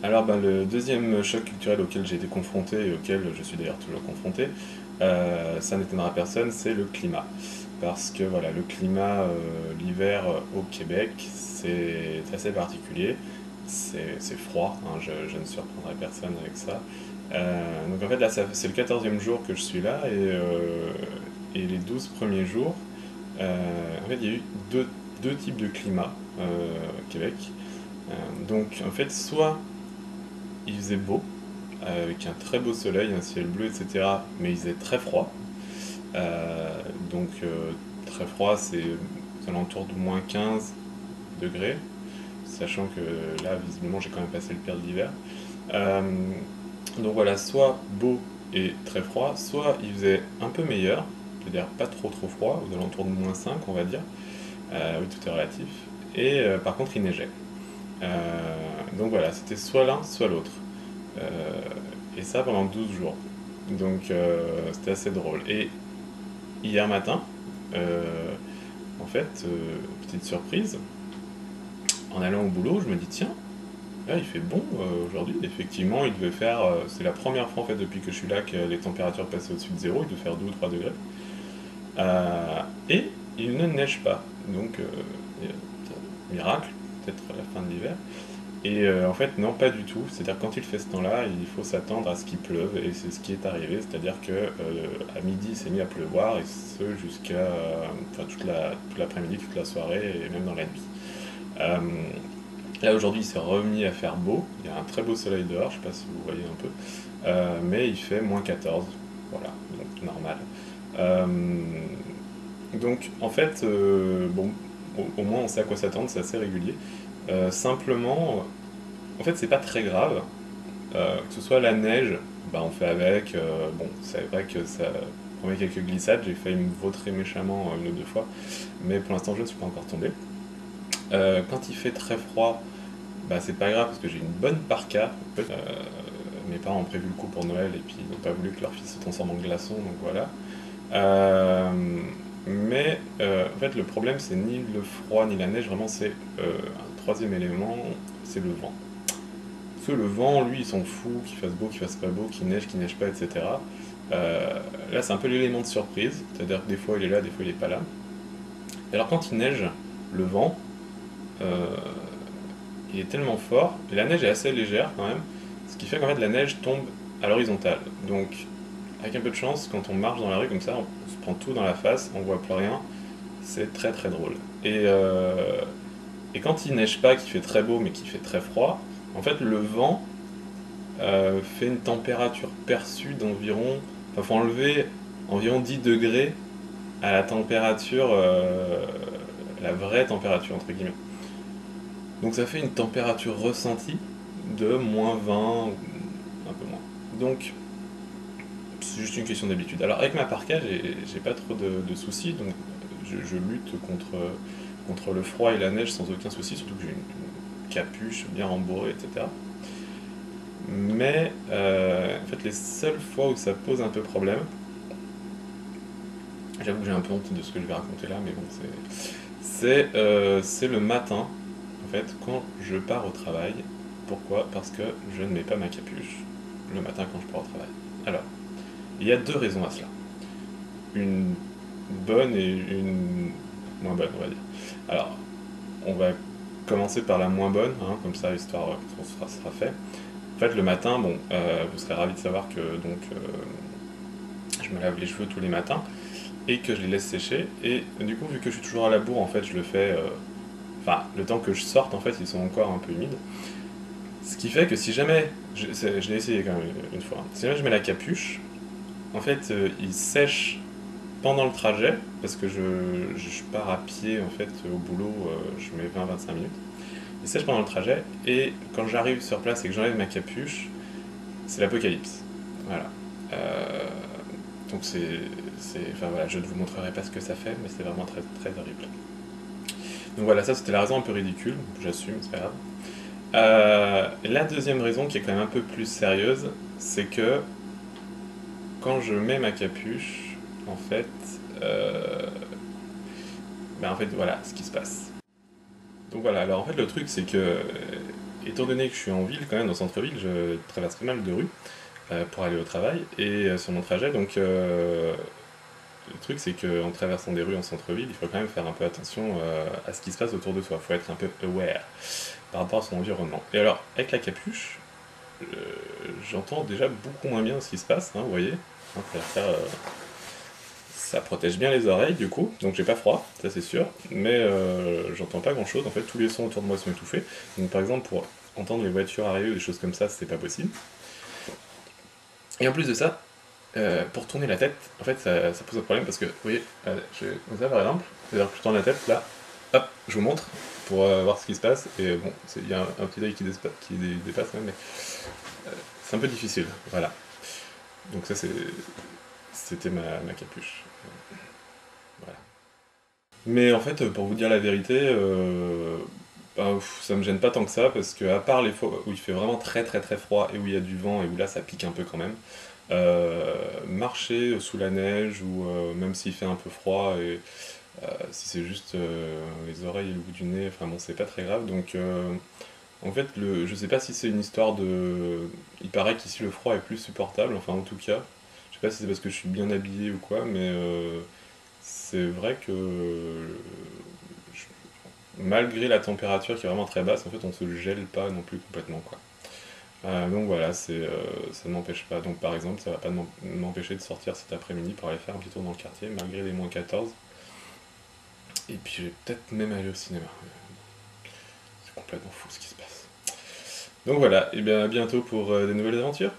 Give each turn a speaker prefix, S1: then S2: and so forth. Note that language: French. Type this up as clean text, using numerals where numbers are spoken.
S1: Alors le deuxième choc culturel auquel j'ai été confronté et auquel je suis d'ailleurs toujours confronté, ça n'étonnera personne, c'est le climat. Parce que voilà, le climat l'hiver au Québec, c'est assez particulier, c'est froid, hein, je ne surprendrai personne avec ça. Donc en fait là c'est le 14e jour que je suis là et les 12 premiers jours, en fait il y a eu deux types de climat au Québec. Donc en fait soit il faisait beau, avec un très beau soleil, un ciel bleu, etc. Mais il faisait très froid. Euh, donc très froid, c'est aux alentours de moins 15 degrés, sachant que là, visiblement, j'ai quand même passé le pire de l'hiver. Euh, donc voilà, soit beau et très froid, soit il faisait un peu meilleur, c'est-à-dire pas trop froid, aux alentours de moins 5, on va dire. Oui, tout est relatif. Et par contre, il neigeait. Donc voilà, c'était soit l'un, soit l'autre. Euh, et ça pendant 12 jours. Donc c'était assez drôle. Et hier matin, euh, en fait, petite surprise, en allant au boulot, je me dis tiens, là il fait bon aujourd'hui. Effectivement, il devait faire, c'est la première fois en fait depuis que je suis là que les températures passaient au-dessus de zéro, il devait faire 2 ou 3 degrés. Euh, et il ne neige pas. Donc miracle, peut-être à la fin de l'hiver. Et en fait, non, pas du tout. C'est-à-dire quand il fait ce temps-là, il faut s'attendre à ce qu'il pleuve, et c'est ce qui est arrivé. C'est-à-dire que à midi, il s'est mis à pleuvoir, et ce jusqu'à enfin, toute l'après-midi, toute la soirée, et même dans la nuit. Euh, Là aujourd'hui, il s'est remis à faire beau. Il y a un très beau soleil dehors, je ne sais pas si vous voyez un peu. Mais il fait moins 14. Voilà, donc normal. Euh, donc en fait, bon, au moins on sait à quoi s'attendre, c'est assez régulier. Simplement, en fait, c'est pas très grave. Que ce soit la neige, bah, on fait avec. Bon, c'est vrai que ça promet quelques glissades. J'ai failli me vautrer méchamment une ou deux fois, mais pour l'instant, je ne suis pas encore tombé. Quand il fait très froid, bah, c'est pas grave parce que j'ai une bonne parka. Mes parents ont prévu le coup pour Noël et puis ils n'ont pas voulu que leur fils se transforme en glaçon, donc voilà. Euh, mais en fait, le problème, c'est ni le froid ni la neige, vraiment, c'est un troisième élément, c'est le vent. Parce que le vent, lui, il s'en fout, qu'il fasse beau, qu'il fasse pas beau, qu'il neige pas, etc. Là, c'est un peu l'élément de surprise, c'est-à-dire que des fois il est là, des fois il est pas là. Et alors quand il neige, le vent, euh, il est tellement fort, et la neige est assez légère quand même, ce qui fait qu'en fait la neige tombe à l'horizontale. Donc, avec un peu de chance, quand on marche dans la rue comme ça, on se prend tout dans la face, on voit plus rien, c'est très drôle. Et quand il neige pas, qu'il fait très beau mais qu'il fait très froid, en fait le vent fait une température perçue d'environ. Enfin, faut enlever environ 10 degrés à la température, la vraie température entre guillemets. Donc ça fait une température ressentie de moins 20 ou un peu moins. Donc c'est juste une question d'habitude. Alors avec ma parka, j'ai pas trop de soucis, donc je lutte contre le froid et la neige sans aucun souci, surtout que j'ai une capuche bien rembourrée, etc. Mais en fait, les seules fois où ça pose un peu problème, j'avoue que j'ai un peu honte de ce que je vais raconter là, mais bon, c'est le matin, en fait, quand je pars au travail. Pourquoi? Parce que je ne mets pas ma capuche le matin quand je pars au travail. Alors, il y a deux raisons à cela. Une bonne et une moins bonne, on va dire. Alors, on va commencer par la moins bonne, hein, comme ça, histoire qu'on sera fait. En fait, le matin, bon, vous serez ravis de savoir que donc je me lave les cheveux tous les matins et que je les laisse sécher. Et du coup, vu que je suis toujours à la bourre, en fait, je le fais. Enfin, le temps que je sorte, en fait, ils sont encore un peu humides. Ce qui fait que si jamais, je l'ai essayé quand même une fois, hein. Si jamais je mets la capuche, en fait, il sèche pendant le trajet, parce que je pars à pied, en fait, au boulot, je mets 20-25 minutes. Il sèche pendant le trajet, et quand j'arrive sur place et que j'enlève ma capuche, c'est l'apocalypse. Voilà. Euh, donc enfin voilà, je ne vous montrerai pas ce que ça fait, mais c'est vraiment très horrible. Donc voilà, ça c'était la raison un peu ridicule, j'assume, c'est pas grave. La deuxième raison, qui est quand même un peu plus sérieuse, c'est que quand je mets ma capuche, en fait, euh, en fait voilà ce qui se passe. Donc voilà, alors en fait le truc c'est que étant donné que je suis en ville, quand même, dans le centre-ville, je traverse pas mal de rues pour aller au travail, et sur mon trajet, donc le truc c'est qu'en traversant des rues en centre-ville, il faut quand même faire un peu attention à ce qui se passe autour de soi, il faut être un peu aware par rapport à son environnement. Et alors, avec la capuche, euh, j'entends déjà beaucoup moins bien ce qui se passe, hein, vous voyez. Hein, ça protège bien les oreilles du coup, donc j'ai pas froid, ça c'est sûr, mais j'entends pas grand chose, en fait tous les sons autour de moi sont étouffés, donc par exemple pour entendre les voitures arriver ou des choses comme ça, c'était pas possible. Et en plus de ça, pour tourner la tête, en fait ça pose un problème parce que, vous voyez, comme ça par exemple, c'est-à-dire que je tourne la tête là, hop, je vous montre pour voir ce qui se passe, et bon, il y a un petit œil qui dépasse quand même, mais c'est un peu difficile, voilà. Donc ça c'était ma capuche. Voilà. Mais en fait, pour vous dire la vérité, ben, ça me gêne pas tant que ça, parce que à part les fois où il fait vraiment très très très froid et où il y a du vent et où là ça pique un peu quand même, marcher sous la neige ou même s'il fait un peu froid et si c'est juste les oreilles et le bout du nez, enfin bon, c'est pas très grave. Donc en fait, je sais pas si c'est une histoire de. Il paraît qu'ici le froid est plus supportable, enfin en tout cas. Je sais pas si c'est parce que je suis bien habillé ou quoi, mais c'est vrai que malgré la température qui est vraiment très basse, en fait, on se gèle pas non plus complètement, quoi. Donc voilà, ça ne m'empêche pas. Donc par exemple, ça va pas m'empêcher de sortir cet après-midi pour aller faire un petit tour dans le quartier, malgré les -14. Et puis je vais peut-être même aller au cinéma. C'est complètement fou ce qui se passe. Donc voilà, et bien à bientôt pour des nouvelles aventures.